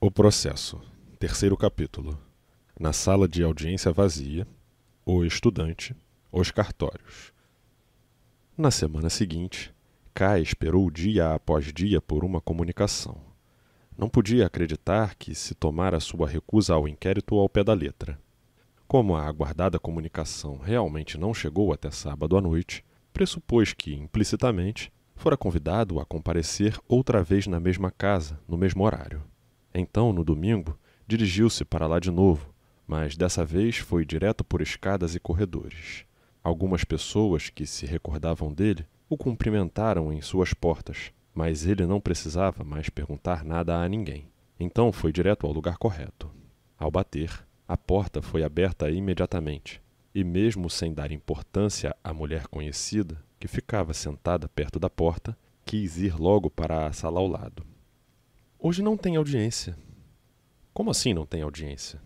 O processo. Terceiro capítulo. Na sala de audiência vazia, o estudante, os cartórios. Na semana seguinte, K esperou dia após dia por uma comunicação. Não podia acreditar que se tomara sua recusa ao inquérito ao pé da letra. Como a aguardada comunicação realmente não chegou até sábado à noite, pressupôs que, implicitamente, fora convidado a comparecer outra vez na mesma casa, no mesmo horário. Então, no domingo, dirigiu-se para lá de novo, mas dessa vez foi direto por escadas e corredores. Algumas pessoas que se recordavam dele o cumprimentaram em suas portas, mas ele não precisava mais perguntar nada a ninguém. Então foi direto ao lugar correto. Ao bater, a porta foi aberta imediatamente, e mesmo sem dar importância à mulher conhecida, que ficava sentada perto da porta, quis ir logo para a sala ao lado. Hoje não tem audiência. Como assim não tem audiência?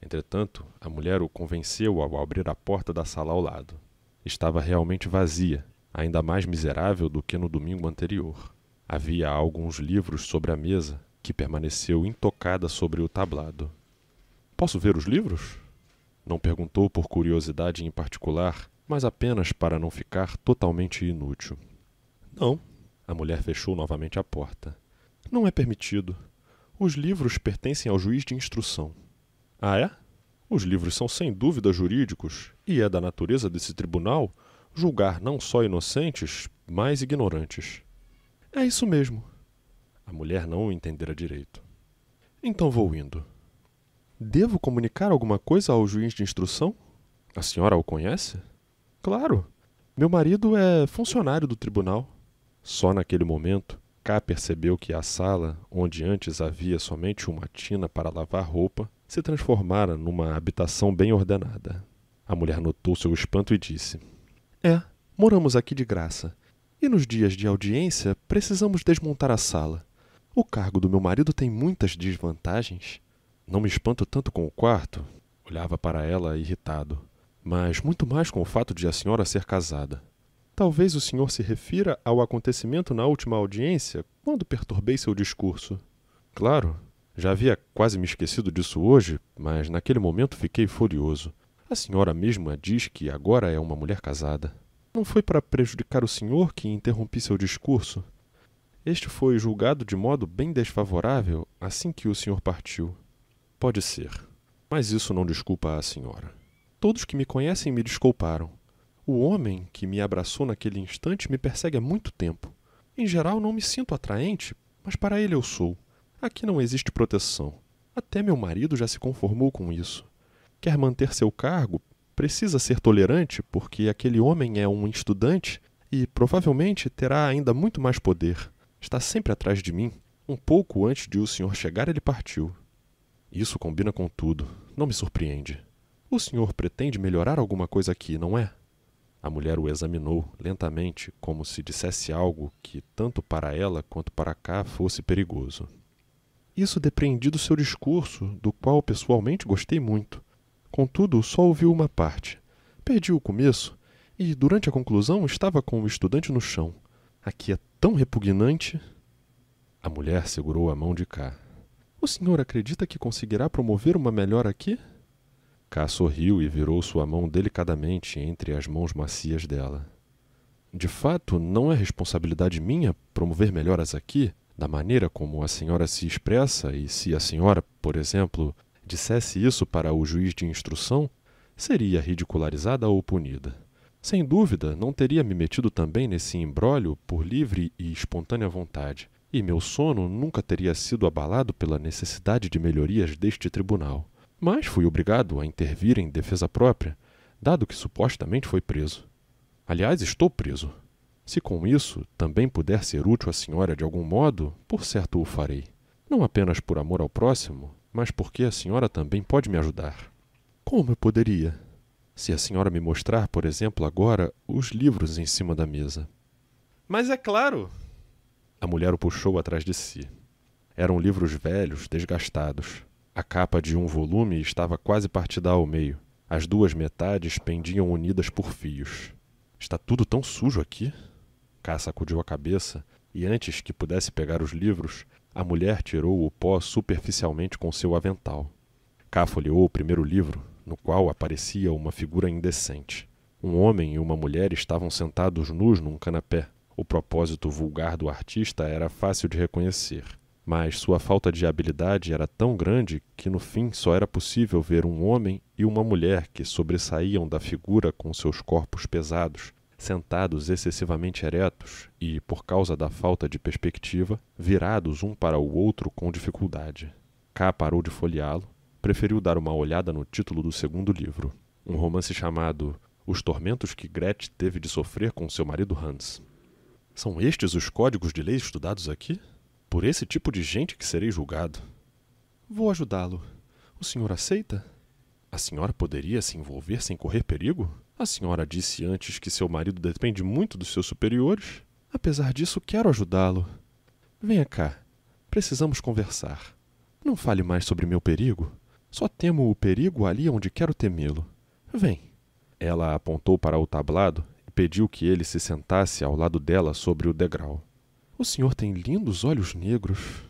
Entretanto, a mulher o convenceu ao abrir a porta da sala ao lado. Estava realmente vazia, ainda mais miserável do que no domingo anterior. Havia alguns livros sobre a mesa, que permaneceu intocada sobre o tablado. Posso ver os livros? Não perguntou por curiosidade em particular, mas apenas para não ficar totalmente inútil. Não. A mulher fechou novamente a porta. Não é permitido. Os livros pertencem ao juiz de instrução. Ah, é? Os livros são sem dúvida jurídicos, e é da natureza desse tribunal julgar não só inocentes, mas ignorantes. É isso mesmo. A mulher não o entendera direito. Então vou indo. Devo comunicar alguma coisa ao juiz de instrução? A senhora o conhece? Claro. Meu marido é funcionário do tribunal. Só naquele momento, K percebeu que a sala, onde antes havia somente uma tina para lavar roupa, se transformara numa habitação bem ordenada. A mulher notou seu espanto e disse: moramos aqui de graça. E nos dias de audiência, precisamos desmontar a sala. O cargo do meu marido tem muitas desvantagens. Não me espanto tanto com o quarto. Olhava para ela irritado. Mas muito mais com o fato de a senhora ser casada. Talvez o senhor se refira ao acontecimento na última audiência, quando perturbei seu discurso. Claro, já havia quase me esquecido disso hoje, mas naquele momento fiquei furioso. A senhora mesma diz que agora é uma mulher casada. Não foi para prejudicar o senhor que interrompi seu discurso? Este foi julgado de modo bem desfavorável assim que o senhor partiu. Pode ser, mas isso não desculpa a senhora. Todos que me conhecem me desculparam. O homem que me abraçou naquele instante me persegue há muito tempo. Em geral não me sinto atraente, mas para ele eu sou. Aqui não existe proteção. Até meu marido já se conformou com isso. Quer manter seu cargo? Precisa ser tolerante, porque aquele homem é um estudante e provavelmente terá ainda muito mais poder. Está sempre atrás de mim. Um pouco antes de o senhor chegar, ele partiu. Isso combina com tudo. Não me surpreende. O senhor pretende melhorar alguma coisa aqui, não é? A mulher o examinou lentamente, como se dissesse algo que, tanto para ela quanto para K, fosse perigoso. Isso depreendi do seu discurso, do qual pessoalmente gostei muito. Contudo, só ouvi uma parte. Perdi o começo e, durante a conclusão, estava com o estudante no chão. Aqui é tão repugnante. A mulher segurou a mão de K. O senhor acredita que conseguirá promover uma melhora aqui? K sorriu e virou sua mão delicadamente entre as mãos macias dela. De fato, não é responsabilidade minha promover melhoras aqui, da maneira como a senhora se expressa, e se a senhora, por exemplo, dissesse isso para o juiz de instrução, seria ridicularizada ou punida. Sem dúvida, não teria me metido também nesse imbróglio por livre e espontânea vontade, e meu sono nunca teria sido abalado pela necessidade de melhorias deste tribunal. Mas fui obrigado a intervir em defesa própria, dado que supostamente foi preso. Aliás, estou preso. Se com isso também puder ser útil à senhora de algum modo, por certo o farei. Não apenas por amor ao próximo, mas porque a senhora também pode me ajudar. Como eu poderia? Se a senhora me mostrar, por exemplo, agora, os livros em cima da mesa. Mas é claro! A mulher o puxou atrás de si. Eram livros velhos, desgastados. A capa de um volume estava quase partida ao meio. As duas metades pendiam unidas por fios. Está tudo tão sujo aqui? K sacudiu a cabeça e, antes que pudesse pegar os livros, A mulher tirou o pó superficialmente com seu avental. K folheou o primeiro livro, no qual aparecia uma figura indecente. Um homem e uma mulher estavam sentados nus num canapé. O propósito vulgar do artista era fácil de reconhecer, mas sua falta de habilidade era tão grande que no fim só era possível ver um homem e uma mulher que sobressaíam da figura com seus corpos pesados, sentados excessivamente eretos e, por causa da falta de perspectiva, virados um para o outro com dificuldade. K parou de folheá-lo, preferiu dar uma olhada no título do segundo livro, um romance chamado Os Tormentos que Grethe teve de sofrer com seu marido Hans. São estes os códigos de lei estudados aqui? Por esse tipo de gente que serei julgado. Vou ajudá-lo. O senhor aceita? A senhora poderia se envolver sem correr perigo? A senhora disse antes que seu marido depende muito dos seus superiores. Apesar disso, quero ajudá-lo. Venha cá. Precisamos conversar. Não fale mais sobre meu perigo. Só temo o perigo ali onde quero temê-lo. Vem. Ela apontou para o tablado e pediu que ele se sentasse ao lado dela sobre o degrau. O senhor tem lindos olhos negros,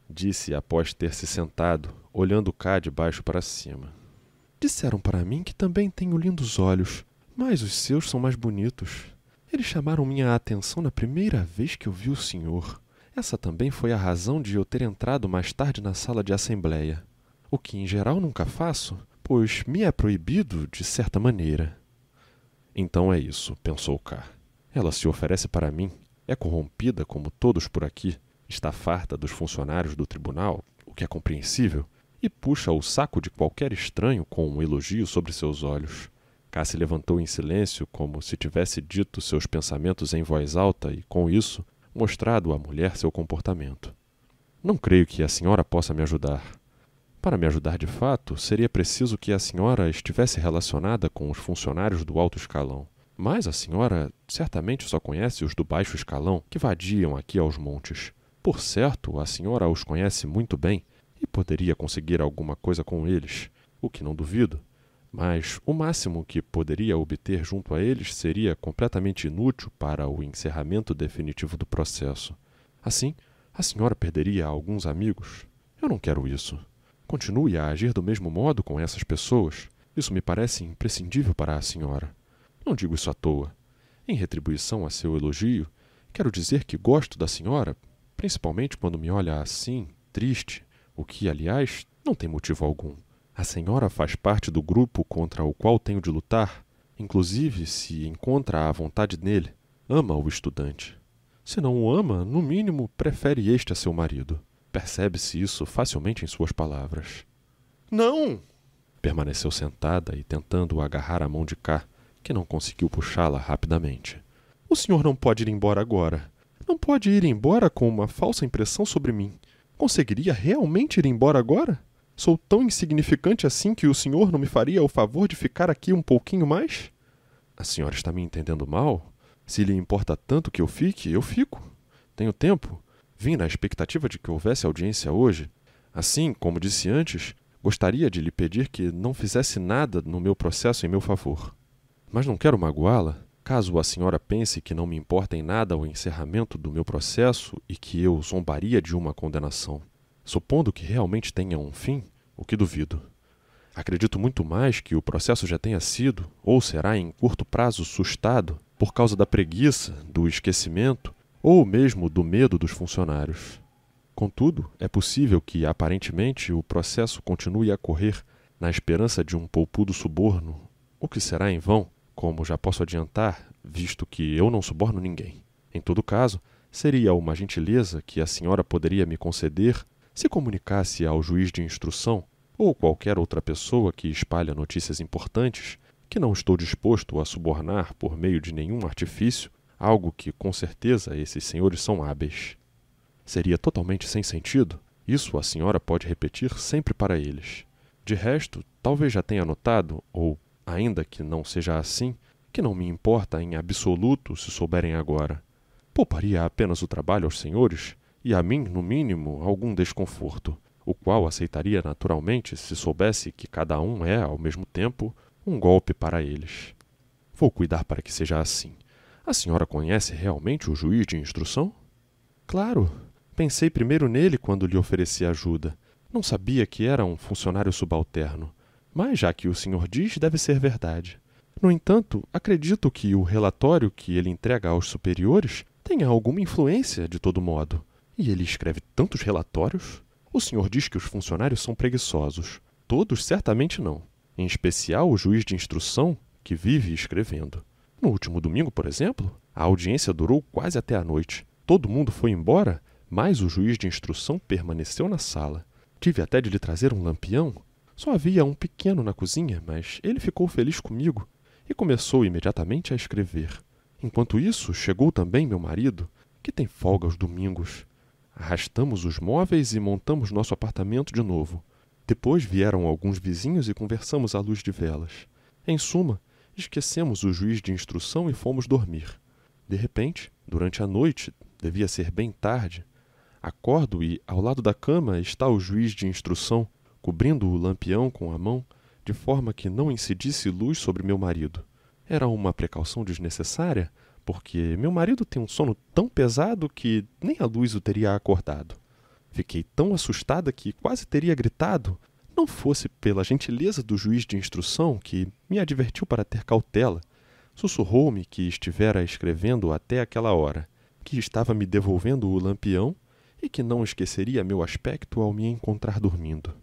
disse após ter se sentado, olhando K de baixo para cima. Disseram para mim que também tenho lindos olhos, mas os seus são mais bonitos. Eles chamaram minha atenção na primeira vez que eu vi o senhor. Essa também foi a razão de eu ter entrado mais tarde na sala de assembleia. O que em geral nunca faço, pois me é proibido de certa maneira. Então é isso, pensou K. Ela se oferece para mim. É corrompida como todos por aqui, está farta dos funcionários do tribunal, o que é compreensível, e puxa o saco de qualquer estranho com um elogio sobre seus olhos. K se levantou em silêncio, como se tivesse dito seus pensamentos em voz alta e, com isso, mostrado à mulher seu comportamento. Não creio que a senhora possa me ajudar. Para me ajudar de fato, seria preciso que a senhora estivesse relacionada com os funcionários do alto escalão. Mas a senhora certamente só conhece os do baixo escalão que vadiam aqui aos montes. Por certo, a senhora os conhece muito bem e poderia conseguir alguma coisa com eles, o que não duvido. Mas o máximo que poderia obter junto a eles seria completamente inútil para o encerramento definitivo do processo. Assim, a senhora perderia alguns amigos. Eu não quero isso. Continue a agir do mesmo modo com essas pessoas. Isso me parece imprescindível para a senhora. Não digo isso à toa. Em retribuição a seu elogio, quero dizer que gosto da senhora, principalmente quando me olha assim, triste, o que, aliás, não tem motivo algum. A senhora faz parte do grupo contra o qual tenho de lutar, inclusive se encontra à vontade nele. Ama o estudante. Se não o ama, no mínimo, prefere este a seu marido. Percebe-se isso facilmente em suas palavras. Não! Permaneceu sentada e tentando agarrar a mão de K, que não conseguiu puxá-la rapidamente. O senhor não pode ir embora agora. Não pode ir embora com uma falsa impressão sobre mim. Conseguiria realmente ir embora agora? Sou tão insignificante assim que o senhor não me faria o favor de ficar aqui um pouquinho mais? A senhora está me entendendo mal? Se lhe importa tanto que eu fique, eu fico. Tenho tempo. Vim na expectativa de que houvesse audiência hoje. Assim, como disse antes, gostaria de lhe pedir que não fizesse nada no meu processo em meu favor. Mas não quero magoá-la. Caso a senhora pense que não me importa em nada o encerramento do meu processo e que eu zombaria de uma condenação. Supondo que realmente tenha um fim, o que duvido. Acredito muito mais que o processo já tenha sido, ou será em curto prazo sustado, por causa da preguiça, do esquecimento, ou mesmo do medo dos funcionários. Contudo, é possível que, aparentemente, o processo continue a correr na esperança de um poupudo suborno, o que será em vão, como já posso adiantar, visto que eu não suborno ninguém. Em todo caso, seria uma gentileza que a senhora poderia me conceder se comunicasse ao juiz de instrução ou qualquer outra pessoa que espalha notícias importantes que não estou disposto a subornar por meio de nenhum artifício, algo que com certeza esses senhores são hábeis. Seria totalmente sem sentido. Isso a senhora pode repetir sempre para eles. De resto, talvez já tenha notado, ou ainda que não seja assim, que não me importa em absoluto se souberem agora. Pouparia apenas o trabalho aos senhores e a mim, no mínimo, algum desconforto, o qual aceitaria naturalmente se soubesse que cada um é, ao mesmo tempo, um golpe para eles. Vou cuidar para que seja assim. A senhora conhece realmente o juiz de instrução? Claro. Pensei primeiro nele quando lhe ofereci ajuda. Não sabia que era um funcionário subalterno. Mas, já que o senhor diz, deve ser verdade. No entanto, acredito que o relatório que ele entrega aos superiores tenha alguma influência, de todo modo. E ele escreve tantos relatórios? O senhor diz que os funcionários são preguiçosos. Todos certamente não. Em especial o juiz de instrução, que vive escrevendo. No último domingo, por exemplo, a audiência durou quase até a noite. Todo mundo foi embora, mas o juiz de instrução permaneceu na sala. Tive até de lhe trazer um lampião. Só havia um pequeno na cozinha, mas ele ficou feliz comigo e começou imediatamente a escrever. Enquanto isso, chegou também meu marido, que tem folga aos domingos. Arrastamos os móveis e montamos nosso apartamento de novo. Depois vieram alguns vizinhos e conversamos à luz de velas. Em suma, esquecemos o juiz de instrução e fomos dormir. De repente, durante a noite, devia ser bem tarde, acordo e, ao lado da cama, está o juiz de instrução, cobrindo o lampião com a mão, de forma que não incidisse luz sobre meu marido. Era uma precaução desnecessária, porque meu marido tem um sono tão pesado que nem a luz o teria acordado. Fiquei tão assustada que quase teria gritado, não fosse pela gentileza do juiz de instrução, que me advertiu para ter cautela. Sussurrou-me que estivera escrevendo até aquela hora, que estava me devolvendo o lampião e que não esqueceria meu aspecto ao me encontrar dormindo.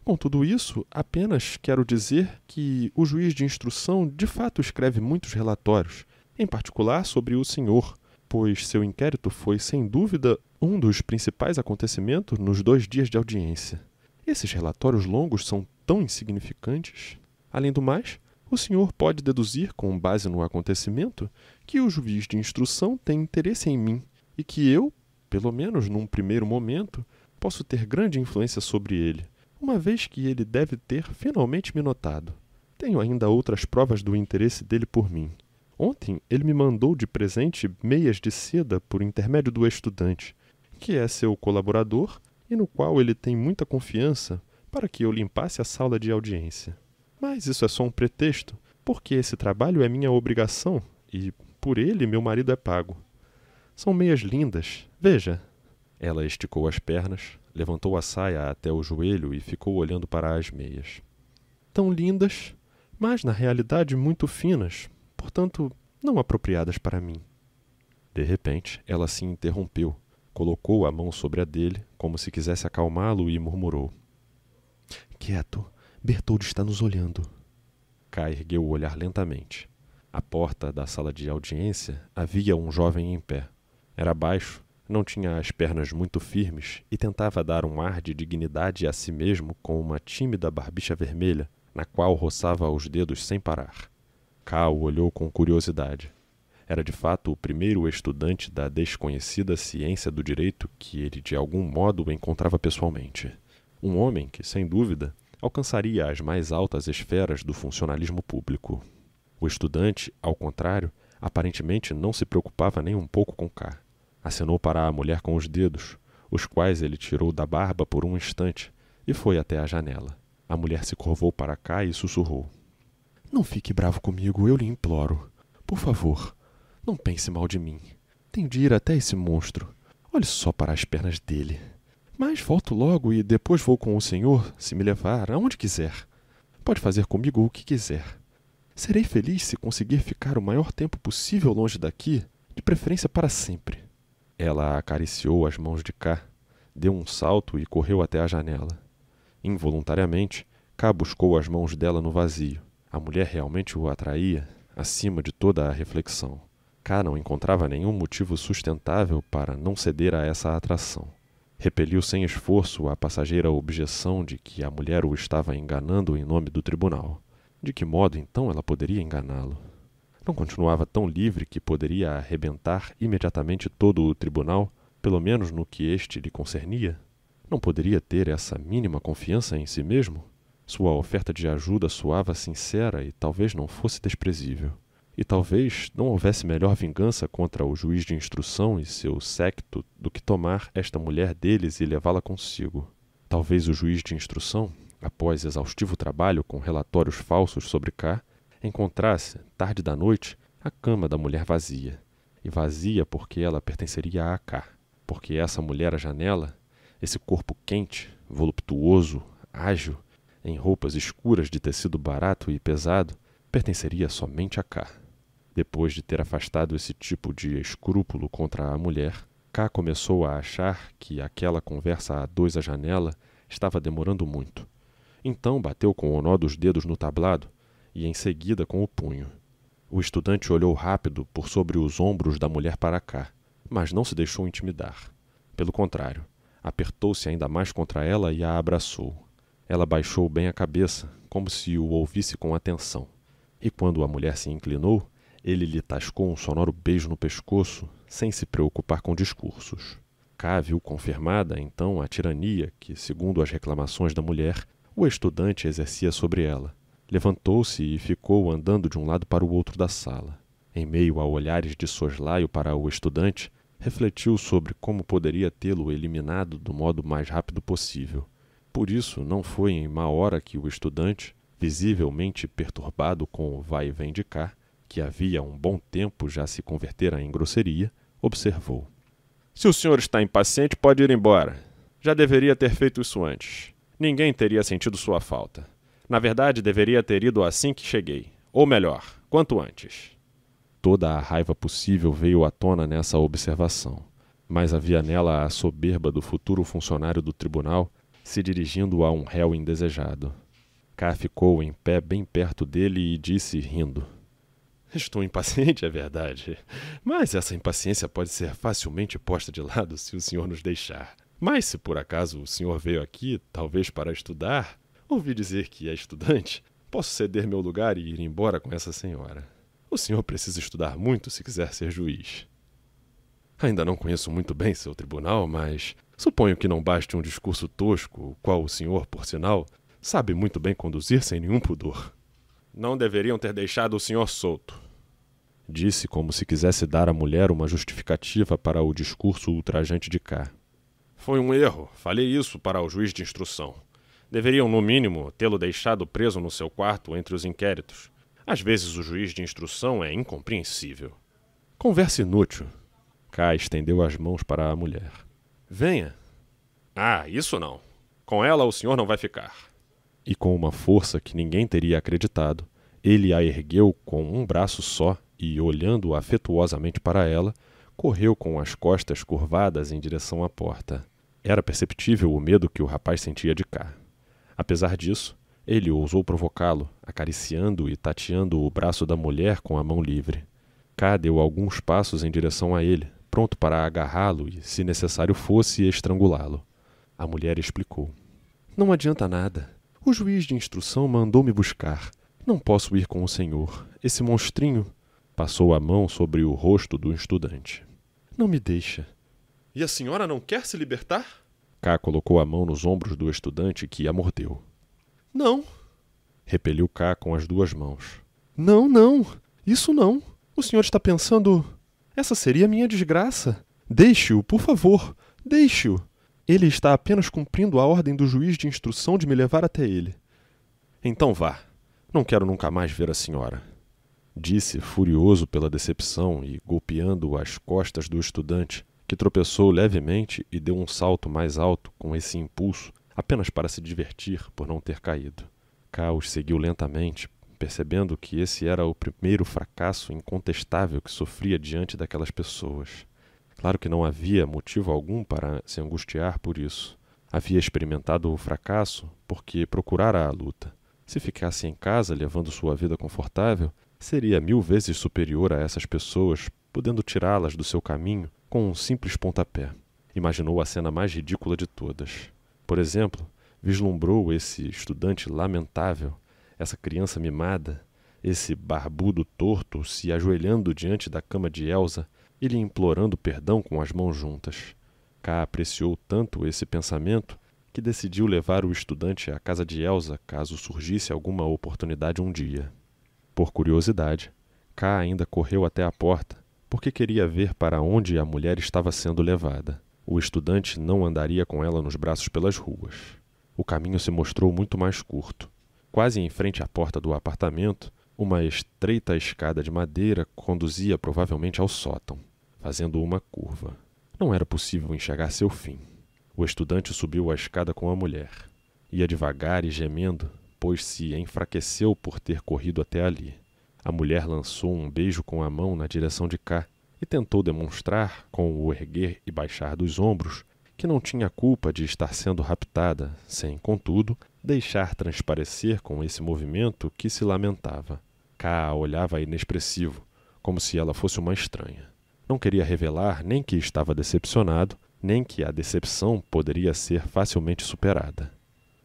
Com tudo isso, apenas quero dizer que o juiz de instrução de fato escreve muitos relatórios, em particular sobre o senhor, pois seu inquérito foi, sem dúvida, um dos principais acontecimentos nos 2 dias de audiência. Esses relatórios longos são tão insignificantes. Além do mais, o senhor pode deduzir, com base no acontecimento, que o juiz de instrução tem interesse em mim e que eu, pelo menos num primeiro momento, posso ter grande influência sobre ele, uma vez que ele deve ter finalmente me notado. Tenho ainda outras provas do interesse dele por mim. Ontem ele me mandou de presente meias de seda por intermédio do estudante, que é seu colaborador e no qual ele tem muita confiança para que eu limpasse a sala de audiência. Mas isso é só um pretexto, porque esse trabalho é minha obrigação e, por ele, meu marido é pago. São meias lindas, veja. Ela esticou as pernas, levantou a saia até o joelho e ficou olhando para as meias. Tão lindas, mas na realidade muito finas, portanto, não apropriadas para mim. De repente, ela se interrompeu, colocou a mão sobre a dele, como se quisesse acalmá-lo, e murmurou: Quieto, Bertoldo está nos olhando. K ergueu o olhar lentamente. À porta da sala de audiência havia um jovem em pé. Era baixo, não tinha as pernas muito firmes e tentava dar um ar de dignidade a si mesmo com uma tímida barbicha vermelha, na qual roçava os dedos sem parar. K o olhou com curiosidade. Era de fato o primeiro estudante da desconhecida ciência do direito que ele de algum modo encontrava pessoalmente. Um homem que, sem dúvida, alcançaria as mais altas esferas do funcionalismo público. O estudante, ao contrário, aparentemente não se preocupava nem um pouco com K. Acenou para a mulher com os dedos, os quais ele tirou da barba por um instante, e foi até a janela. A mulher se curvou para K e sussurrou: Não fique bravo comigo, eu lhe imploro. Por favor, não pense mal de mim. Tenho de ir até esse monstro. Olhe só para as pernas dele. Mas volto logo e depois vou com o senhor, se me levar aonde quiser. Pode fazer comigo o que quiser. Serei feliz se conseguir ficar o maior tempo possível longe daqui, de preferência para sempre. Ela acariciou as mãos de K, deu um salto e correu até a janela. Involuntariamente, K buscou as mãos dela no vazio. A mulher realmente o atraía, acima de toda a reflexão. K não encontrava nenhum motivo sustentável para não ceder a essa atração. Repeliu sem esforço a passageira objeção de que a mulher o estava enganando em nome do tribunal. De que modo, então, ela poderia enganá-lo? Não continuava tão livre que poderia arrebentar imediatamente todo o tribunal, pelo menos no que este lhe concernia? Não poderia ter essa mínima confiança em si mesmo? Sua oferta de ajuda soava sincera e talvez não fosse desprezível. E talvez não houvesse melhor vingança contra o juiz de instrução e seu séquito do que tomar esta mulher deles e levá-la consigo. Talvez o juiz de instrução, após exaustivo trabalho com relatórios falsos sobre K, encontrasse, tarde da noite, a cama da mulher vazia. E vazia porque ela pertenceria a K. porque essa mulher à janela, esse corpo quente, voluptuoso, ágil, em roupas escuras de tecido barato e pesado, pertenceria somente a K. Depois de ter afastado esse tipo de escrúpulo contra a mulher, K começou a achar que aquela conversa a dois à janela estava demorando muito. Então bateu com o nó dos dedos no tablado e em seguida com o punho. O estudante olhou rápido por sobre os ombros da mulher para K, mas não se deixou intimidar. Pelo contrário, apertou-se ainda mais contra ela e a abraçou. Ela baixou bem a cabeça, como se o ouvisse com atenção. E quando a mulher se inclinou, ele lhe tascou um sonoro beijo no pescoço, sem se preocupar com discursos. K viu confirmada, então, a tirania que, segundo as reclamações da mulher, o estudante exercia sobre ela. Levantou-se e ficou andando de um lado para o outro da sala. Em meio a olhares de soslaio para o estudante, refletiu sobre como poderia tê-lo eliminado do modo mais rápido possível. Por isso, não foi em má hora que o estudante, visivelmente perturbado com o vai e vem de K, que havia um bom tempo já se convertera em grosseria, observou. Se o senhor está impaciente, pode ir embora. Já deveria ter feito isso antes. Ninguém teria sentido sua falta. Na verdade, deveria ter ido assim que cheguei. Ou melhor, quanto antes. Toda a raiva possível veio à tona nessa observação, mas havia nela a soberba do futuro funcionário do tribunal se dirigindo a um réu indesejado. K ficou em pé bem perto dele e disse, rindo. Estou impaciente, é verdade, mas essa impaciência pode ser facilmente posta de lado se o senhor nos deixar. Mas se por acaso o senhor veio aqui, talvez para estudar, ouvi dizer que é estudante, posso ceder meu lugar e ir embora com essa senhora. O senhor precisa estudar muito se quiser ser juiz. Ainda não conheço muito bem seu tribunal, mas suponho que não baste um discurso tosco, o qual o senhor, por sinal, sabe muito bem conduzir sem nenhum pudor. Não deveriam ter deixado o senhor solto. Disse como se quisesse dar à mulher uma justificativa para o discurso ultrajante de K. Foi um erro, falei isso para o juiz de instrução. Deveriam, no mínimo, tê-lo deixado preso no seu quarto entre os inquéritos. Às vezes o juiz de instrução é incompreensível. Conversa inútil. K estendeu as mãos para a mulher. Venha. Ah, isso não. Com ela o senhor não vai ficar. E com uma força que ninguém teria acreditado, ele a ergueu com um braço só e, olhando afetuosamente para ela, correu com as costas curvadas em direção à porta. Era perceptível o medo que o rapaz sentia de K. Apesar disso, ele ousou provocá-lo, acariciando e tateando o braço da mulher com a mão livre. K deu alguns passos em direção a ele, pronto para agarrá-lo e, se necessário fosse, estrangulá-lo. A mulher explicou. Não adianta nada. O juiz de instrução mandou me buscar. Não posso ir com o senhor. Esse monstrinho... Passou a mão sobre o rosto do estudante. Não me deixa. E a senhora não quer se libertar? K colocou a mão nos ombros do estudante que a mordeu. Não. Repeliu K com as duas mãos. Não, não. Isso não. O senhor está pensando... Essa seria a minha desgraça. Deixe-o, por favor. Deixe-o. Ele está apenas cumprindo a ordem do juiz de instrução de me levar até ele. Então vá. Não quero nunca mais ver a senhora. Disse, furioso pela decepção e golpeando as costas do estudante, que tropeçou levemente e deu um salto mais alto com esse impulso, apenas para se divertir por não ter caído. K os seguiu lentamente, percebendo que esse era o primeiro fracasso incontestável que sofria diante daquelas pessoas. Claro que não havia motivo algum para se angustiar por isso. Havia experimentado o fracasso porque procurara a luta. Se ficasse em casa levando sua vida confortável, seria 1000 vezes superior a essas pessoas, podendo tirá-las do seu caminho com um simples pontapé. Imaginou a cena mais ridícula de todas. Por exemplo, vislumbrou esse estudante lamentável, essa criança mimada, esse barbudo torto se ajoelhando diante da cama de Elsa e lhe implorando perdão com as mãos juntas. K apreciou tanto esse pensamento que decidiu levar o estudante à casa de Elsa caso surgisse alguma oportunidade um dia. Por curiosidade, K ainda correu até a porta, porque queria ver para onde a mulher estava sendo levada. O estudante não andaria com ela nos braços pelas ruas. O caminho se mostrou muito mais curto. Quase em frente à porta do apartamento, uma estreita escada de madeira conduzia provavelmente ao sótão, fazendo uma curva. Não era possível enxergar seu fim. O estudante subiu a escada com a mulher. Ia devagar e gemendo, pois se enfraqueceu por ter corrido até ali. A mulher lançou um beijo com a mão na direção de cá e tentou demonstrar, com o erguer e baixar dos ombros, que não tinha culpa de estar sendo raptada, sem, contudo, deixar transparecer com esse movimento que se lamentava. Cá a olhava inexpressivo, como se ela fosse uma estranha. Não queria revelar nem que estava decepcionado, nem que a decepção poderia ser facilmente superada.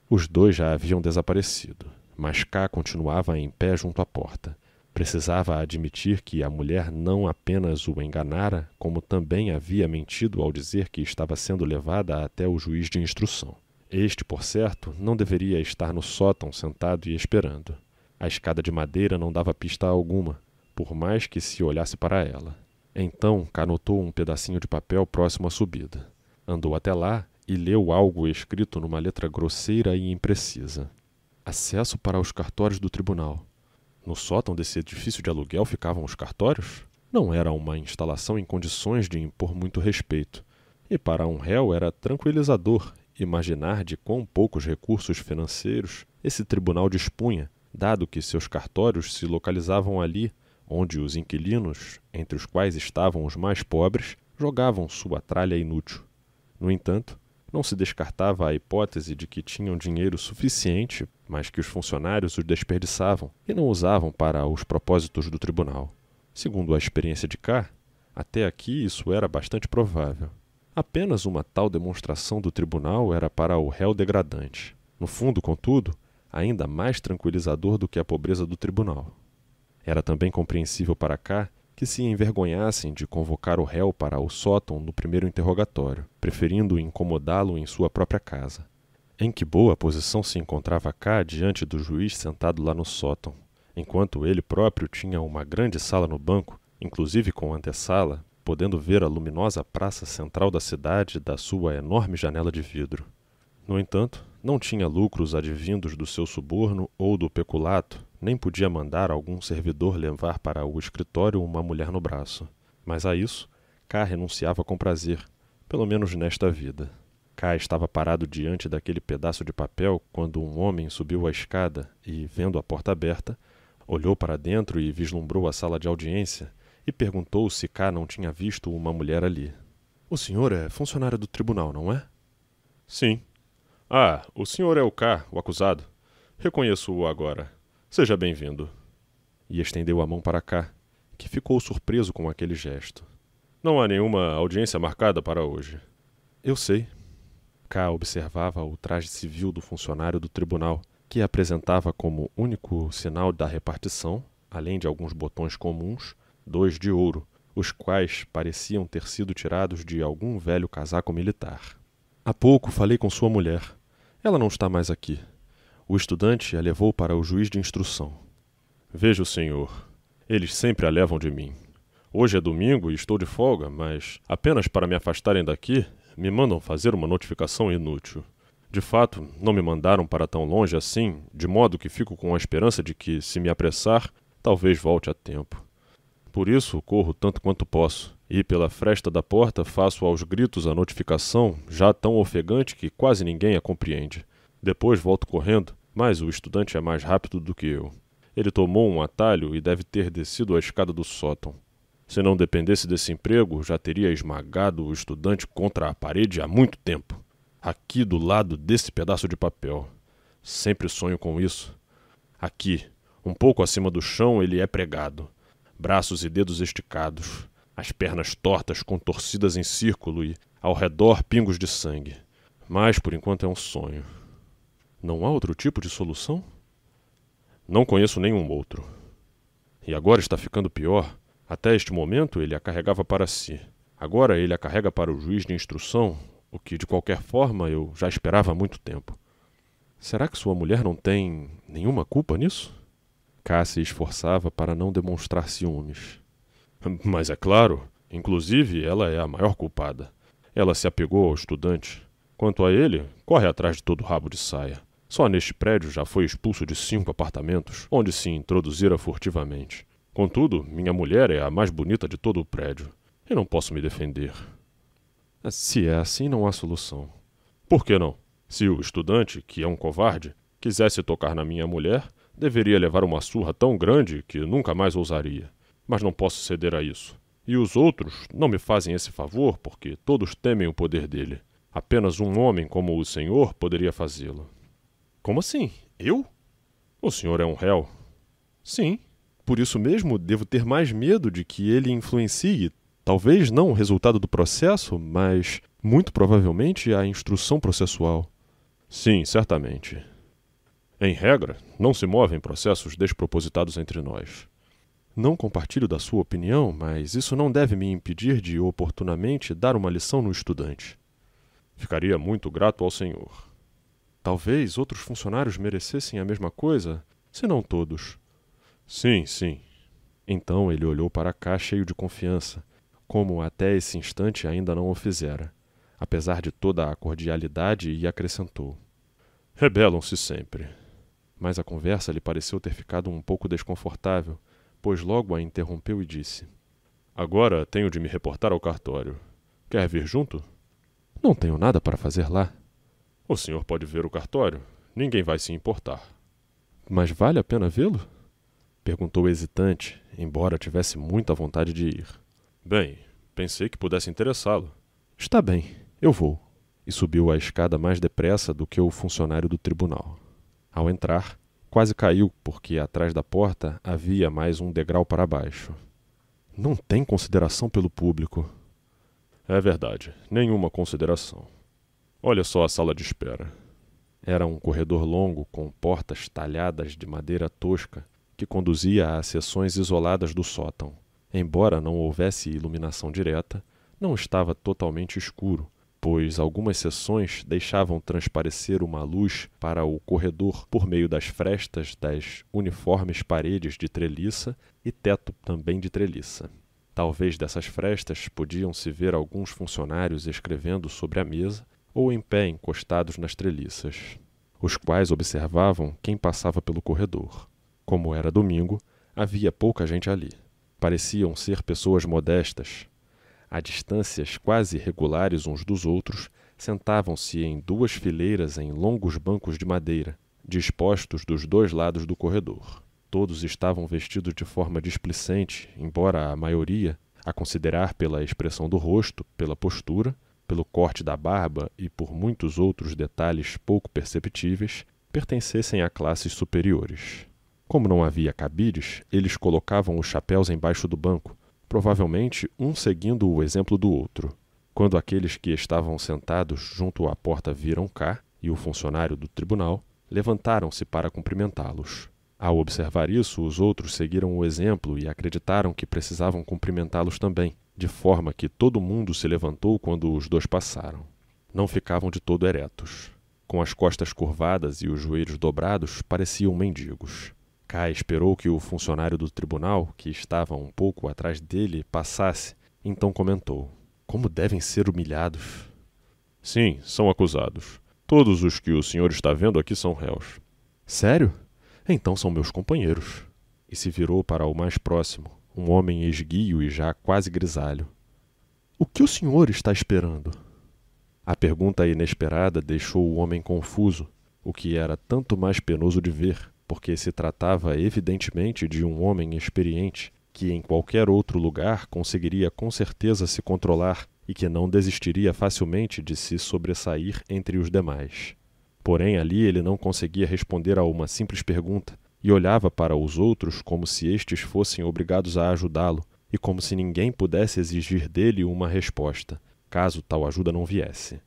Os dois já haviam desaparecido, mas Cá continuava em pé junto à porta. Precisava admitir que a mulher não apenas o enganara, como também havia mentido ao dizer que estava sendo levada até o juiz de instrução. Este, por certo, não deveria estar no sótão sentado e esperando. A escada de madeira não dava pista alguma, por mais que se olhasse para ela. Então, Cá notou um pedacinho de papel próximo à subida. Andou até lá e leu algo escrito numa letra grosseira e imprecisa. Acesso para os cartórios do tribunal. No sótão desse edifício de aluguel ficavam os cartórios? Não era uma instalação em condições de impor muito respeito. E para um réu era tranquilizador imaginar de quão poucos recursos financeiros esse tribunal dispunha, dado que seus cartórios se localizavam ali, onde os inquilinos, entre os quais estavam os mais pobres, jogavam sua tralha inútil. No entanto, não se descartava a hipótese de que tinham dinheiro suficiente, mas que os funcionários os desperdiçavam e não usavam para os propósitos do tribunal. Segundo a experiência de Cá, até aqui isso era bastante provável. Apenas uma tal demonstração do tribunal era para o réu degradante. No fundo, contudo, ainda mais tranquilizador do que a pobreza do tribunal. Era também compreensível para Cá que se envergonhassem de convocar o réu para o sótão no primeiro interrogatório, preferindo incomodá-lo em sua própria casa. Em que boa posição se encontrava Cá diante do juiz sentado lá no sótão, enquanto ele próprio tinha uma grande sala no banco, inclusive com antessala, podendo ver a luminosa praça central da cidade da sua enorme janela de vidro. No entanto, não tinha lucros advindos do seu suborno ou do peculato, nem podia mandar algum servidor levar para o escritório uma mulher no braço. Mas a isso, Cá renunciava com prazer, pelo menos nesta vida. Cá estava parado diante daquele pedaço de papel quando um homem subiu a escada e, vendo a porta aberta, olhou para dentro e vislumbrou a sala de audiência e perguntou se Cá não tinha visto uma mulher ali. "O senhor é funcionário do tribunal, não é?" "Sim." "Ah, o senhor é o Cá, o acusado. Reconheço-o agora. Seja bem-vindo." E estendeu a mão para Cá, que ficou surpreso com aquele gesto. "Não há nenhuma audiência marcada para hoje." "Eu sei." Cá observava o traje civil do funcionário do tribunal, que apresentava como único sinal da repartição, além de alguns botões comuns, 2 de ouro, os quais pareciam ter sido tirados de algum velho casaco militar. "Há pouco falei com sua mulher. Ela não está mais aqui. O estudante a levou para o juiz de instrução." "Veja o senhor. Eles sempre a levam de mim. Hoje é domingo e estou de folga, mas apenas para me afastarem daqui, me mandam fazer uma notificação inútil. De fato, não me mandaram para tão longe assim, de modo que fico com a esperança de que, se me apressar, talvez volte a tempo. Por isso, corro tanto quanto posso, e pela fresta da porta faço aos gritos a notificação, já tão ofegante que quase ninguém a compreende. Depois volto correndo, mas o estudante é mais rápido do que eu. Ele tomou um atalho e deve ter descido a escada do sótão. Se não dependesse desse emprego, já teria esmagado o estudante contra a parede há muito tempo. Aqui do lado desse pedaço de papel. Sempre sonho com isso. Aqui, um pouco acima do chão, ele é pregado. Braços e dedos esticados, as pernas tortas contorcidas em círculo e, ao redor, pingos de sangue. Mas, por enquanto, é um sonho. Não há outro tipo de solução? Não conheço nenhum outro. E agora está ficando pior. Até este momento ele a carregava para si. Agora ele a carrega para o juiz de instrução, o que, de qualquer forma, eu já esperava há muito tempo. Será que sua mulher não tem nenhuma culpa nisso? Cá se esforçava para não demonstrar ciúmes. Mas é claro, inclusive ela é a maior culpada. Ela se apegou ao estudante. Quanto a ele, corre atrás de todo rabo de saia. Só neste prédio já foi expulso de 5 apartamentos, onde se introduzira furtivamente. Contudo, minha mulher é a mais bonita de todo o prédio, e não posso me defender. Se é assim, não há solução. Por que não? Se o estudante, que é um covarde, quisesse tocar na minha mulher, deveria levar uma surra tão grande que nunca mais ousaria. Mas não posso ceder a isso. E os outros não me fazem esse favor porque todos temem o poder dele. Apenas um homem como o senhor poderia fazê-lo. Como assim? Eu? O senhor é um réu. Sim. Por isso mesmo devo ter mais medo de que ele influencie, talvez não o resultado do processo, mas muito provavelmente a instrução processual. Sim, certamente. Em regra, não se movem processos despropositados entre nós. Não compartilho da sua opinião, mas isso não deve me impedir de oportunamente dar uma lição no estudante. Ficaria muito grato ao senhor. Talvez outros funcionários merecessem a mesma coisa, se não todos. Sim, sim. Então ele olhou para cá cheio de confiança, como até esse instante ainda não o fizera, apesar de toda a cordialidade, e acrescentou: rebelam-se sempre. Mas a conversa lhe pareceu ter ficado um pouco desconfortável, pois logo a interrompeu e disse: agora tenho de me reportar ao cartório. Quer vir junto? Não tenho nada para fazer lá. O senhor pode ver o cartório. Ninguém vai se importar. Mas vale a pena vê-lo? Perguntou hesitante, embora tivesse muita vontade de ir. Bem, pensei que pudesse interessá-lo. Está bem, eu vou. E subiu a escada mais depressa do que o funcionário do tribunal. Ao entrar, quase caiu, porque atrás da porta havia mais um degrau para baixo. Não tem consideração pelo público. É verdade, nenhuma consideração. Olha só a sala de espera. Era um corredor longo com portas talhadas de madeira tosca que conduzia a seções isoladas do sótão. Embora não houvesse iluminação direta, não estava totalmente escuro, pois algumas seções deixavam transparecer uma luz para o corredor por meio das frestas das uniformes paredes de treliça e teto também de treliça. Talvez dessas frestas podiam-se ver alguns funcionários escrevendo sobre a mesa ou em pé encostados nas treliças, os quais observavam quem passava pelo corredor. Como era domingo, havia pouca gente ali. Pareciam ser pessoas modestas. A distâncias quase regulares uns dos outros, sentavam-se em duas fileiras em longos bancos de madeira, dispostos dos dois lados do corredor. Todos estavam vestidos de forma displicente, embora a maioria, a considerar pela expressão do rosto, pela postura, pelo corte da barba e por muitos outros detalhes pouco perceptíveis, pertencessem a classes superiores. Como não havia cabides, eles colocavam os chapéus embaixo do banco, provavelmente um seguindo o exemplo do outro. Quando aqueles que estavam sentados junto à porta viram cá, e o funcionário do tribunal, levantaram-se para cumprimentá-los. Ao observar isso, os outros seguiram o exemplo e acreditaram que precisavam cumprimentá-los também, de forma que todo mundo se levantou quando os dois passaram. Não ficavam de todo eretos. Com as costas curvadas e os joelhos dobrados, pareciam mendigos. Kai esperou que o funcionário do tribunal, que estava um pouco atrás dele, passasse, então comentou: como devem ser humilhados. Sim, são acusados. Todos os que o senhor está vendo aqui são réus. Sério? Então são meus companheiros. E se virou para o mais próximo, um homem esguio e já quase grisalho. O que o senhor está esperando? A pergunta inesperada deixou o homem confuso, o que era tanto mais penoso de ver, porque se tratava evidentemente de um homem experiente, que em qualquer outro lugar conseguiria com certeza se controlar e que não desistiria facilmente de se sobressair entre os demais. Porém, ali ele não conseguia responder a uma simples pergunta, e olhava para os outros como se estes fossem obrigados a ajudá-lo, e como se ninguém pudesse exigir dele uma resposta, caso tal ajuda não viesse.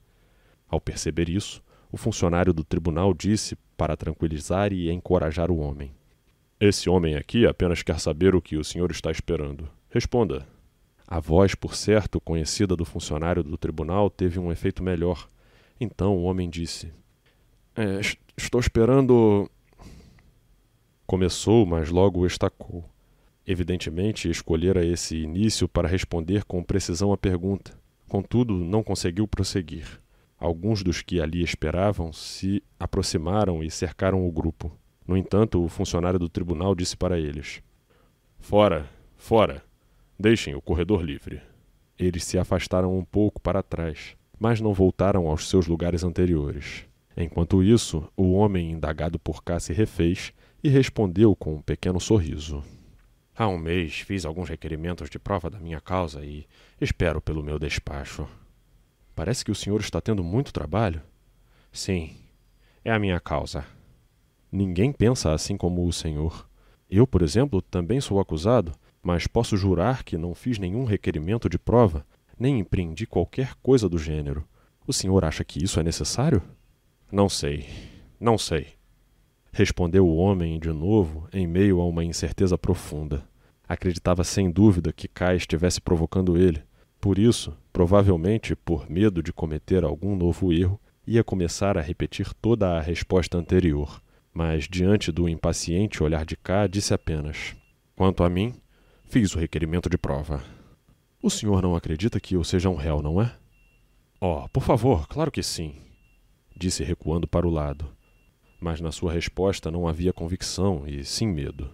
Ao perceber isso, o funcionário do tribunal disse, para tranquilizar e encorajar o homem: esse homem aqui apenas quer saber o que o senhor está esperando. Responda. A voz, por certo, conhecida do funcionário do tribunal, teve um efeito melhor. Então o homem disse: estou esperando... Começou, mas logo estacou. Evidentemente, escolhera esse início para responder com precisão à pergunta. Contudo, não conseguiu prosseguir. Alguns dos que ali esperavam se aproximaram e cercaram o grupo. No entanto, o funcionário do tribunal disse para eles: fora, fora! Deixem o corredor livre. eles se afastaram um pouco para trás, mas não voltaram aos seus lugares anteriores. Enquanto isso, o homem indagado por K se refez e respondeu com um pequeno sorriso. Há um mês fiz alguns requerimentos de prova da minha causa e espero pelo meu despacho. Parece que o senhor está tendo muito trabalho? Sim, é a minha causa. Ninguém pensa assim como o senhor. Eu, por exemplo, também sou acusado, mas posso jurar que não fiz nenhum requerimento de prova, nem empreendi qualquer coisa do gênero. O senhor acha que isso é necessário? Não sei, respondeu o homem de novo, em meio a uma incerteza profunda. Acreditava sem dúvida que K estivesse provocando ele. Por isso, provavelmente por medo de cometer algum novo erro, ia começar a repetir toda a resposta anterior. Mas, diante do impaciente olhar de K, disse apenas: Quanto a mim, fiz o requerimento de prova. O senhor não acredita que eu seja um réu, não é? Oh, por favor, claro que sim, disse recuando para o lado. Mas na sua resposta não havia convicção e sim medo.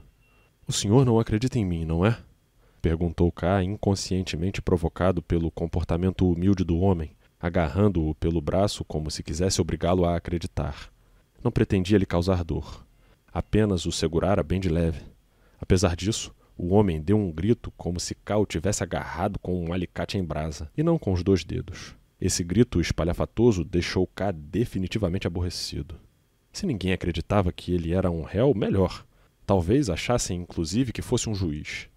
O senhor não acredita em mim, não é? Perguntou K, inconscientemente provocado pelo comportamento humilde do homem, agarrando-o pelo braço como se quisesse obrigá-lo a acreditar. Não pretendia lhe causar dor. Apenas o segurara bem de leve. Apesar disso, o homem deu um grito como se K o tivesse agarrado com um alicate em brasa, e não com os 2 dedos. Esse grito espalhafatoso deixou K definitivamente aborrecido. Se ninguém acreditava que ele era um réu, melhor. Talvez achassem inclusive que fosse um juiz.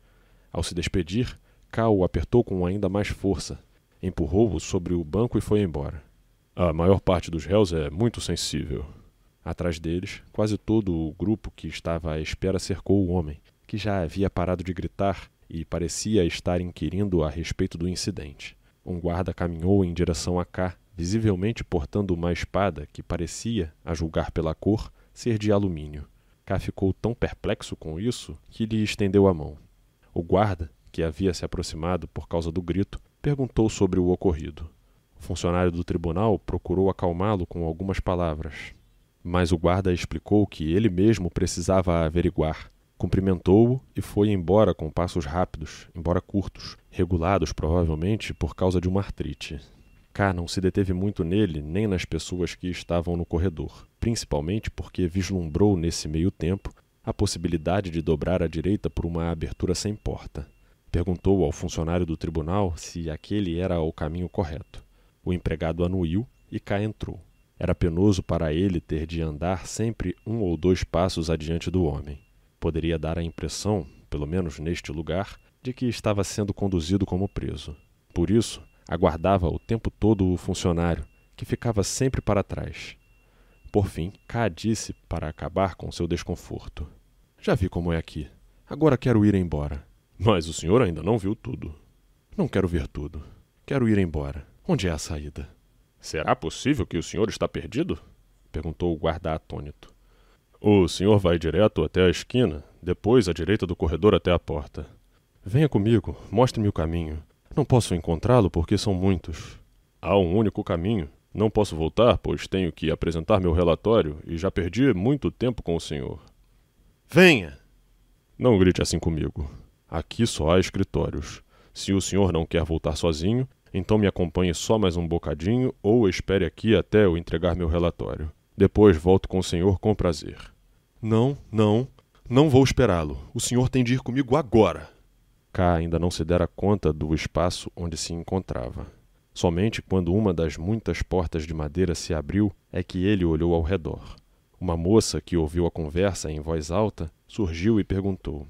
Ao se despedir, K o apertou com ainda mais força, empurrou-o sobre o banco e foi embora. A maior parte dos réus é muito sensível. Atrás deles, quase todo o grupo que estava à espera cercou o homem, que já havia parado de gritar e parecia estar inquirindo a respeito do incidente. Um guarda caminhou em direção a K, visivelmente portando uma espada que parecia, a julgar pela cor, ser de alumínio. K ficou tão perplexo com isso que lhe estendeu a mão. O guarda, que havia se aproximado por causa do grito, perguntou sobre o ocorrido. O funcionário do tribunal procurou acalmá-lo com algumas palavras, mas o guarda explicou que ele mesmo precisava averiguar. Cumprimentou-o e foi embora com passos rápidos, embora curtos, regulados provavelmente por causa de uma artrite. K não se deteve muito nele nem nas pessoas que estavam no corredor, principalmente porque vislumbrou nesse meio tempo a possibilidade de dobrar à direita por uma abertura sem porta. Perguntou ao funcionário do tribunal se aquele era o caminho correto. O empregado anuiu e K entrou. Era penoso para ele ter de andar sempre 1 ou 2 passos adiante do homem. Poderia dar a impressão, pelo menos neste lugar, de que estava sendo conduzido como preso. Por isso, aguardava o tempo todo o funcionário, que ficava sempre para trás. Por fim, K disse para acabar com seu desconforto: Já vi como é aqui. Agora quero ir embora. Mas o senhor ainda não viu tudo. Não quero ver tudo. Quero ir embora. Onde é a saída? Será possível que o senhor está perdido? Perguntou o guarda atônito. O senhor vai direto até a esquina, depois à direita do corredor até a porta. Venha comigo, mostre-me o caminho. Não posso encontrá-lo porque são muitos. Há um único caminho. Não posso voltar, pois tenho que apresentar meu relatório e já perdi muito tempo com o senhor. Venha! Não grite assim comigo. Aqui só há escritórios. Se o senhor não quer voltar sozinho, então me acompanhe só mais um bocadinho ou espere aqui até eu entregar meu relatório. Depois volto com o senhor com prazer. Não vou esperá-lo. O senhor tem de ir comigo agora. K ainda não se dera conta do espaço onde se encontrava. Somente quando uma das muitas portas de madeira se abriu é que ele olhou ao redor. Uma moça que ouviu a conversa em voz alta surgiu e perguntou: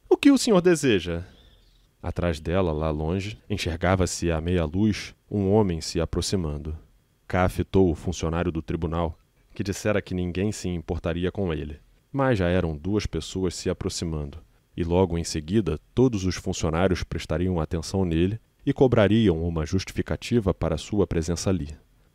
O que o senhor deseja? Atrás dela, lá longe, enxergava-se à meia luz um homem se aproximando. K fitou o funcionário do tribunal, que dissera que ninguém se importaria com ele. Mas já eram 2 pessoas se aproximando, e logo em seguida todos os funcionários prestariam atenção nele e cobrariam uma justificativa para sua presença ali.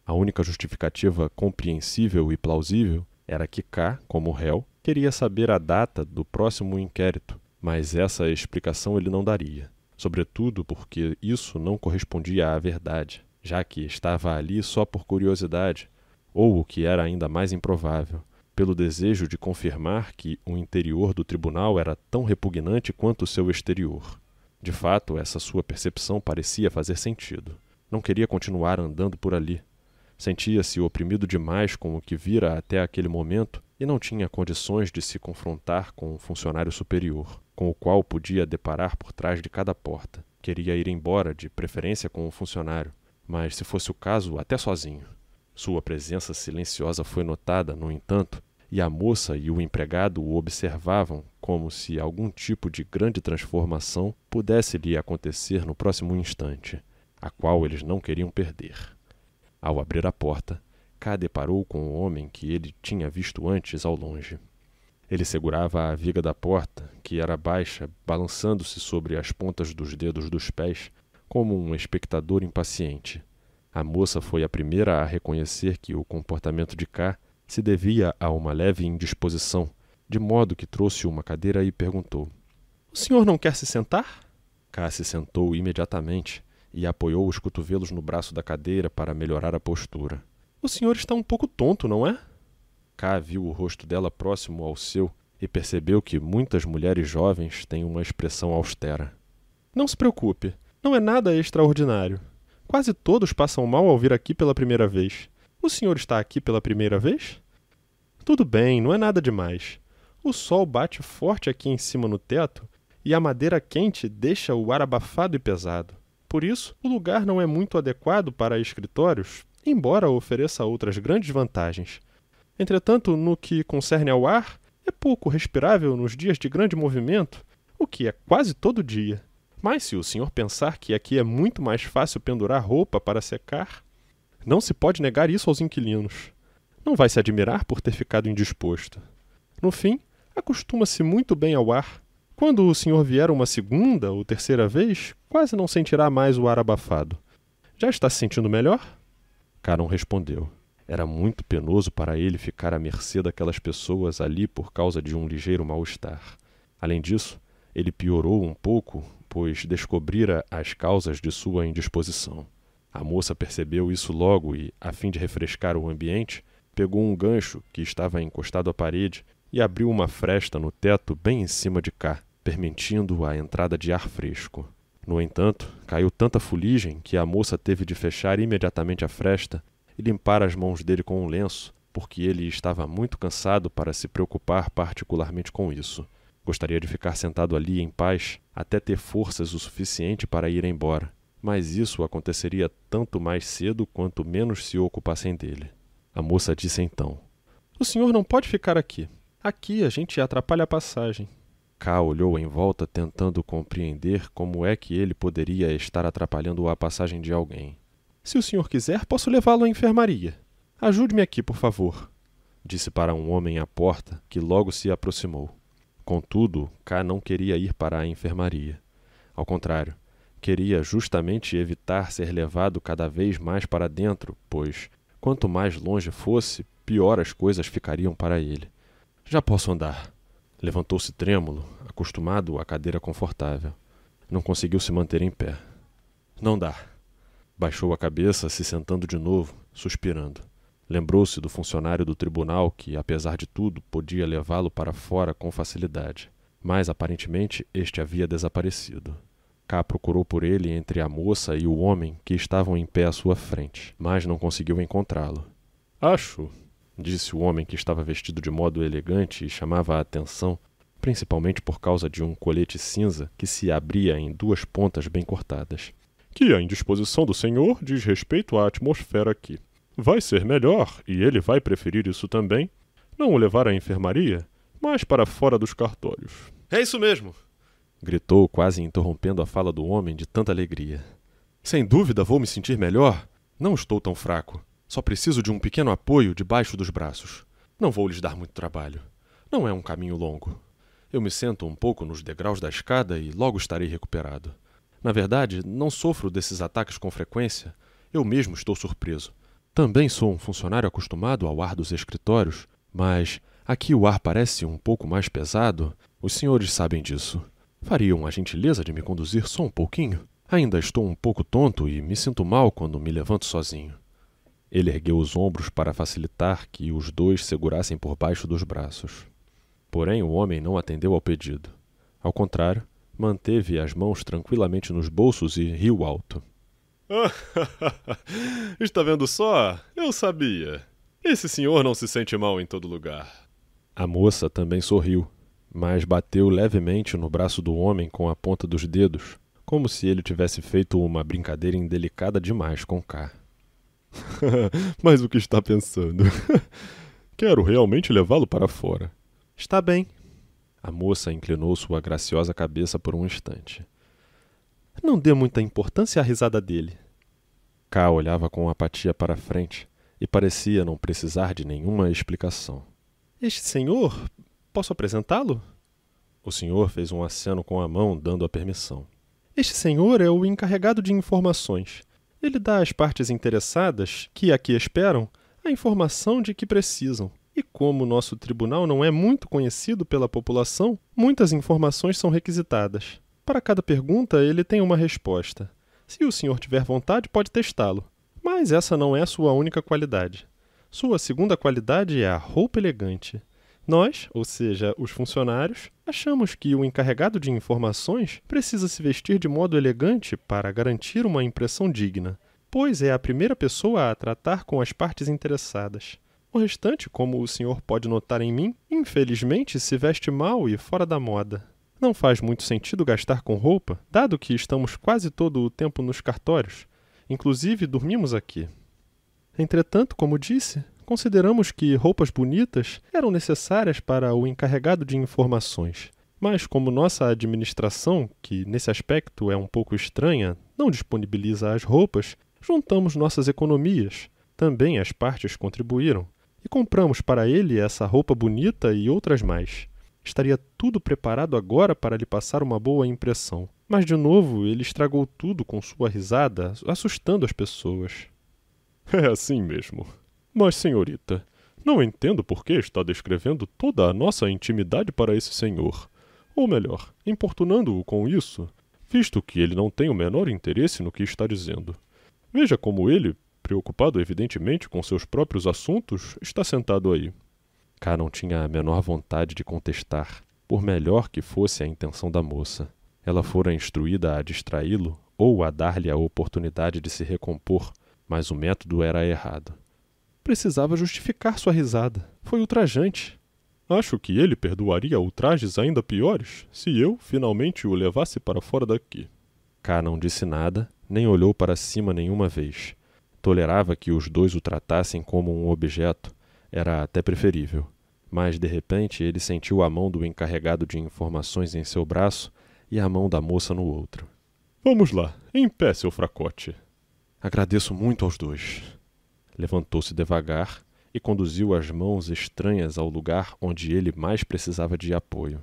A única justificativa compreensível e plausível era que K, como réu, queria saber a data do próximo inquérito, mas essa explicação ele não daria, sobretudo porque isso não correspondia à verdade, já que estava ali só por curiosidade, ou o que era ainda mais improvável, pelo desejo de confirmar que o interior do tribunal era tão repugnante quanto o seu exterior. De fato, essa sua percepção parecia fazer sentido. Não queria continuar andando por ali. Sentia-se oprimido demais com o que vira até aquele momento e não tinha condições de se confrontar com um funcionário superior, com o qual podia deparar por trás de cada porta. Queria ir embora, de preferência com um funcionário, mas, se fosse o caso, até sozinho. Sua presença silenciosa foi notada, no entanto, e a moça e o empregado o observavam como se algum tipo de grande transformação pudesse lhe acontecer no próximo instante, a qual eles não queriam perder. Ao abrir a porta, K deparou com o homem que ele tinha visto antes ao longe. Ele segurava a viga da porta, que era baixa, balançando-se sobre as pontas dos dedos dos pés, como um espectador impaciente. A moça foi a primeira a reconhecer que o comportamento de K se devia a uma leve indisposição, de modo que trouxe uma cadeira e perguntou: "O senhor não quer se sentar?" K se sentou imediatamente e apoiou os cotovelos no braço da cadeira para melhorar a postura. "O senhor está um pouco tonto, não é?" K viu o rosto dela próximo ao seu e percebeu que muitas mulheres jovens têm uma expressão austera. "Não se preocupe, não é nada extraordinário. Quase todos passam mal ao vir aqui pela primeira vez. O senhor está aqui pela primeira vez? Tudo bem, não é nada demais. O sol bate forte aqui em cima no teto e a madeira quente deixa o ar abafado e pesado. Por isso, o lugar não é muito adequado para escritórios, embora ofereça outras grandes vantagens. Entretanto, no que concerne ao ar, é pouco respirável nos dias de grande movimento, o que é quase todo dia. Mas se o senhor pensar que aqui é muito mais fácil pendurar roupa para secar, não se pode negar isso aos inquilinos. Não vai se admirar por ter ficado indisposto. No fim, acostuma-se muito bem ao ar. Quando o senhor vier uma segunda ou terceira vez, quase não sentirá mais o ar abafado. Já está se sentindo melhor?" K não respondeu. Era muito penoso para ele ficar à mercê daquelas pessoas ali por causa de um ligeiro mal-estar. Além disso, ele piorou um pouco, pois descobrira as causas de sua indisposição. A moça percebeu isso logo e, a fim de refrescar o ambiente, pegou um gancho que estava encostado à parede e abriu uma fresta no teto bem em cima de K, permitindo a entrada de ar fresco. No entanto, caiu tanta fuligem que a moça teve de fechar imediatamente a fresta e limpar as mãos dele com um lenço, porque ele estava muito cansado para se preocupar particularmente com isso. Gostaria de ficar sentado ali em paz até ter forças o suficiente para ir embora, mas isso aconteceria tanto mais cedo quanto menos se ocupassem dele. A moça disse então: "O senhor não pode ficar aqui. Aqui a gente atrapalha a passagem." K olhou em volta tentando compreender como é que ele poderia estar atrapalhando a passagem de alguém. "Se o senhor quiser, posso levá-lo à enfermaria. Ajude-me aqui, por favor", disse para um homem à porta, que logo se aproximou. Contudo, K não queria ir para a enfermaria. Ao contrário, queria justamente evitar ser levado cada vez mais para dentro, pois, quanto mais longe fosse, pior as coisas ficariam para ele. "Já posso andar." Levantou-se trêmulo, acostumado à cadeira confortável. Não conseguiu se manter em pé. "Não dá." Baixou a cabeça, se sentando de novo, suspirando. Lembrou-se do funcionário do tribunal que, apesar de tudo, podia levá-lo para fora com facilidade. Mas, aparentemente, este havia desaparecido. K procurou por ele entre a moça e o homem que estavam em pé à sua frente, mas não conseguiu encontrá-lo. "Acho", disse o homem que estava vestido de modo elegante e chamava a atenção, principalmente por causa de um colete cinza que se abria em duas pontas bem cortadas, "que a indisposição do senhor diz respeito à atmosfera aqui. Vai ser melhor, e ele vai preferir isso também, não o levar à enfermaria, mas para fora dos cartórios." "É isso mesmo!" gritou, quase interrompendo a fala do homem de tanta alegria. "Sem dúvida vou me sentir melhor. Não estou tão fraco. Só preciso de um pequeno apoio debaixo dos braços. Não vou lhes dar muito trabalho. Não é um caminho longo. Eu me sento um pouco nos degraus da escada e logo estarei recuperado. Na verdade, não sofro desses ataques com frequência. Eu mesmo estou surpreso. Também sou um funcionário acostumado ao ar dos escritórios, mas aqui o ar parece um pouco mais pesado. Os senhores sabem disso. Fariam a gentileza de me conduzir só um pouquinho? Ainda estou um pouco tonto e me sinto mal quando me levanto sozinho." Ele ergueu os ombros para facilitar que os dois segurassem por baixo dos braços. Porém, o homem não atendeu ao pedido. Ao contrário, Manteve as mãos tranquilamente nos bolsos e riu alto. Está vendo só? Eu sabia. Esse senhor não se sente mal em todo lugar. A moça também sorriu, mas bateu levemente no braço do homem com a ponta dos dedos, como se ele tivesse feito uma brincadeira indelicada demais com K. Mas o que está pensando? Quero realmente levá-lo para fora. Está bem. A moça inclinou sua graciosa cabeça por um instante. Não dê muita importância à risada dele. K olhava com apatia para a frente e parecia não precisar de nenhuma explicação. Este senhor, posso apresentá-lo? O senhor fez um aceno com a mão, dando a permissão. Este senhor é o encarregado de informações. Ele dá às partes interessadas, que aqui esperam, a informação de que precisam. E como nosso tribunal não é muito conhecido pela população, muitas informações são requisitadas. Para cada pergunta, ele tem uma resposta. Se o senhor tiver vontade, pode testá-lo. Mas essa não é sua única qualidade. Sua segunda qualidade é a roupa elegante. Nós, ou seja, os funcionários, achamos que o encarregado de informações precisa se vestir de modo elegante para garantir uma impressão digna, pois é a primeira pessoa a tratar com as partes interessadas. O restante, como o senhor pode notar em mim, infelizmente se veste mal e fora da moda. Não faz muito sentido gastar com roupa, dado que estamos quase todo o tempo nos cartórios. Inclusive, dormimos aqui. Entretanto, como disse, consideramos que roupas bonitas eram necessárias para o encarregado de informações. Mas como nossa administração, que nesse aspecto é um pouco estranha, não disponibiliza as roupas, juntamos nossas economias. Também as partes contribuíram. E compramos para ele essa roupa bonita e outras mais. Estaria tudo preparado agora para lhe passar uma boa impressão. Mas, de novo, ele estragou tudo com sua risada, assustando as pessoas. É assim mesmo. Mas, senhorita, não entendo por que está descrevendo toda a nossa intimidade para esse senhor. Ou melhor, importunando-o com isso, visto que ele não tem o menor interesse no que está dizendo. Veja como ele, preocupado evidentemente com seus próprios assuntos, está sentado aí. K não tinha a menor vontade de contestar, por melhor que fosse a intenção da moça. Ela fora instruída a distraí-lo ou a dar-lhe a oportunidade de se recompor, mas o método era errado. Precisava justificar sua risada. Foi ultrajante. Acho que ele perdoaria ultrajes ainda piores se eu finalmente o levasse para fora daqui. K não disse nada, nem olhou para cima nenhuma vez. Tolerava que os dois o tratassem como um objeto. Era até preferível. Mas, de repente, ele sentiu a mão do encarregado de informações em seu braço e a mão da moça no outro. Vamos lá, em pé, seu fracote. Agradeço muito aos dois. Levantou-se devagar e conduziu as mãos estranhas ao lugar onde ele mais precisava de apoio.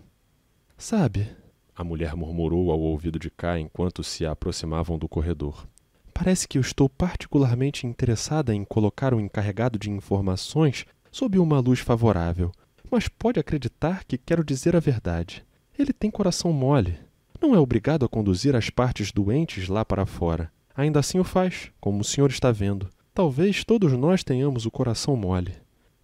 Sabe, a mulher murmurou ao ouvido de K enquanto se aproximavam do corredor. Parece que eu estou particularmente interessada em colocar o encarregado de informações sob uma luz favorável, mas pode acreditar que quero dizer a verdade. Ele tem coração mole. Não é obrigado a conduzir as partes doentes lá para fora. Ainda assim o faz, como o senhor está vendo. Talvez todos nós tenhamos o coração mole.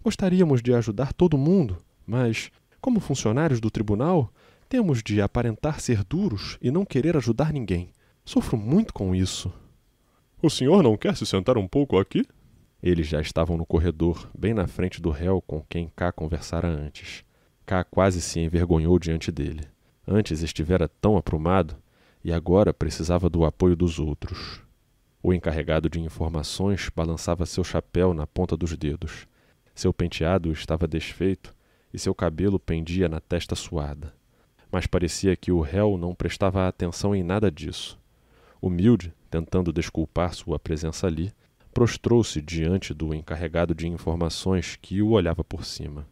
Gostaríamos de ajudar todo mundo, mas, como funcionários do tribunal, temos de aparentar ser duros e não querer ajudar ninguém. Sofro muito com isso. O senhor não quer se sentar um pouco aqui? Eles já estavam no corredor, bem na frente do réu com quem K conversara antes. K quase se envergonhou diante dele. Antes estivera tão aprumado e agora precisava do apoio dos outros. O encarregado de informações balançava seu chapéu na ponta dos dedos. Seu penteado estava desfeito e seu cabelo pendia na testa suada. Mas parecia que o réu não prestava atenção em nada disso. Humilde, tentando desculpar sua presença ali, prostrou-se diante do encarregado de informações que o olhava por cima.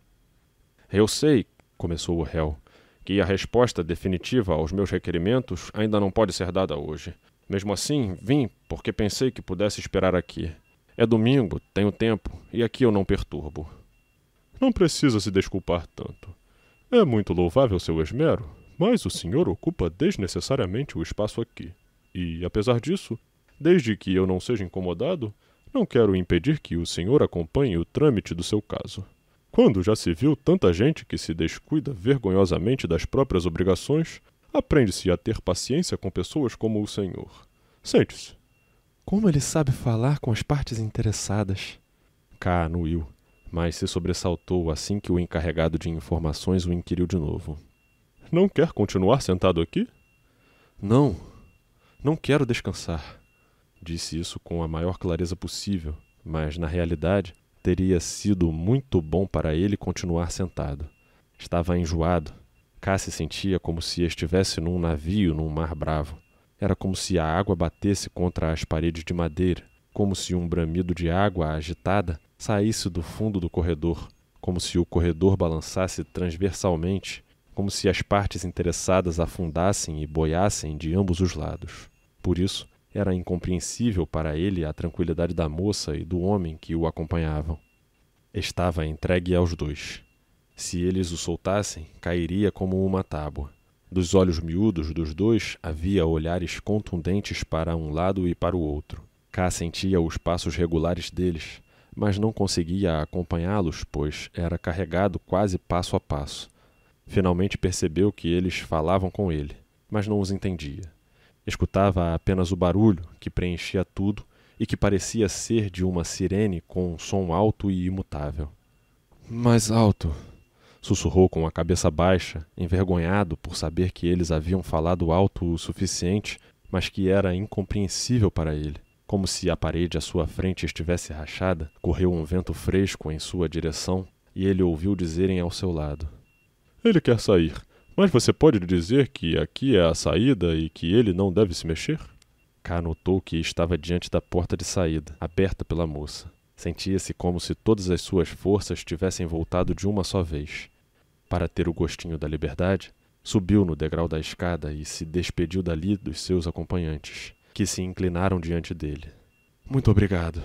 Eu sei, começou o réu, que a resposta definitiva aos meus requerimentos ainda não pode ser dada hoje. Mesmo assim, vim porque pensei que pudesse esperar aqui. É domingo, tenho tempo, e aqui eu não perturbo. Não precisa se desculpar tanto. É muito louvável seu esmero, mas o senhor ocupa desnecessariamente o espaço aqui. E, apesar disso, desde que eu não seja incomodado, não quero impedir que o senhor acompanhe o trâmite do seu caso. Quando já se viu tanta gente que se descuida vergonhosamente das próprias obrigações, Aprende-se a ter paciência com pessoas como o senhor. Sente-se. Como ele sabe falar com as partes interessadas? K anuiu, mas se sobressaltou assim que o encarregado de informações o inquiriu de novo. Não quer continuar sentado aqui? Não quero descansar. Disse isso com a maior clareza possível, mas na realidade teria sido muito bom para ele continuar sentado. Estava enjoado. K se sentia como se estivesse num navio num mar bravo. Era como se a água batesse contra as paredes de madeira, como se um bramido de água agitada saísse do fundo do corredor, como se o corredor balançasse transversalmente, como se as partes interessadas afundassem e boiassem de ambos os lados. Por isso, era incompreensível para ele a tranquilidade da moça e do homem que o acompanhavam. Estava entregue aos dois. Se eles o soltassem, cairia como uma tábua. Dos olhos miúdos dos dois havia olhares contundentes para um lado e para o outro. K sentia os passos regulares deles, mas não conseguia acompanhá-los, pois era carregado quase passo a passo. Finalmente percebeu que eles falavam com ele, mas não os entendia. Escutava apenas o barulho que preenchia tudo e que parecia ser de uma sirene com um som alto e imutável. Mais alto, sussurrou com a cabeça baixa, envergonhado por saber que eles haviam falado alto o suficiente, mas que era incompreensível para ele. Como se a parede à sua frente estivesse rachada, correu um vento fresco em sua direção e ele ouviu dizerem ao seu lado: Ele quer sair, mas você pode dizer que aqui é a saída e que ele não deve se mexer? K notou que estava diante da porta de saída, aberta pela moça. Sentia-se como se todas as suas forças tivessem voltado de uma só vez. Para ter o gostinho da liberdade, subiu no degrau da escada e se despediu dali dos seus acompanhantes, que se inclinaram diante dele. Muito obrigado.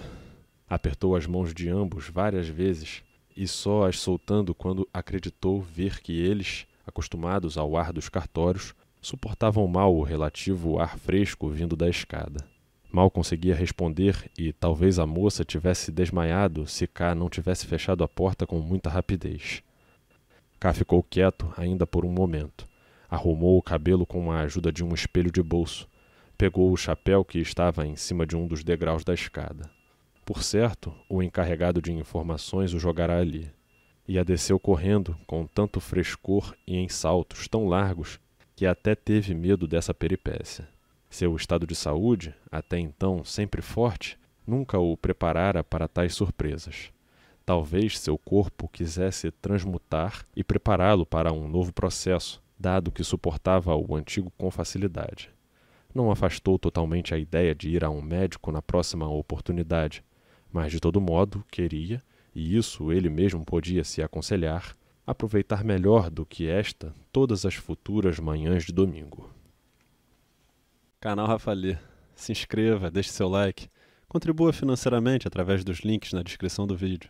Apertou as mãos de ambos várias vezes e só as soltando quando acreditou ver que eles, acostumados ao ar dos cartórios, suportavam mal o relativo ar fresco vindo da escada. Mal conseguia responder e talvez a moça tivesse desmaiado se K não tivesse fechado a porta com muita rapidez. K ficou quieto ainda por um momento. Arrumou o cabelo com a ajuda de um espelho de bolso. Pegou o chapéu que estava em cima de um dos degraus da escada. Por certo, o encarregado de informações o jogara ali. E a desceu correndo, com tanto frescor e em saltos tão largos que até teve medo dessa peripécia. Seu estado de saúde, até então sempre forte, nunca o preparara para tais surpresas. Talvez seu corpo quisesse transmutar e prepará-lo para um novo processo, dado que suportava o antigo com facilidade. Não afastou totalmente a ideia de ir a um médico na próxima oportunidade, mas de todo modo queria, e isso ele mesmo podia se aconselhar, aproveitar melhor do que esta todas as futuras manhãs de domingo. Canal Rafali. Se inscreva, deixe seu like, contribua financeiramente através dos links na descrição do vídeo.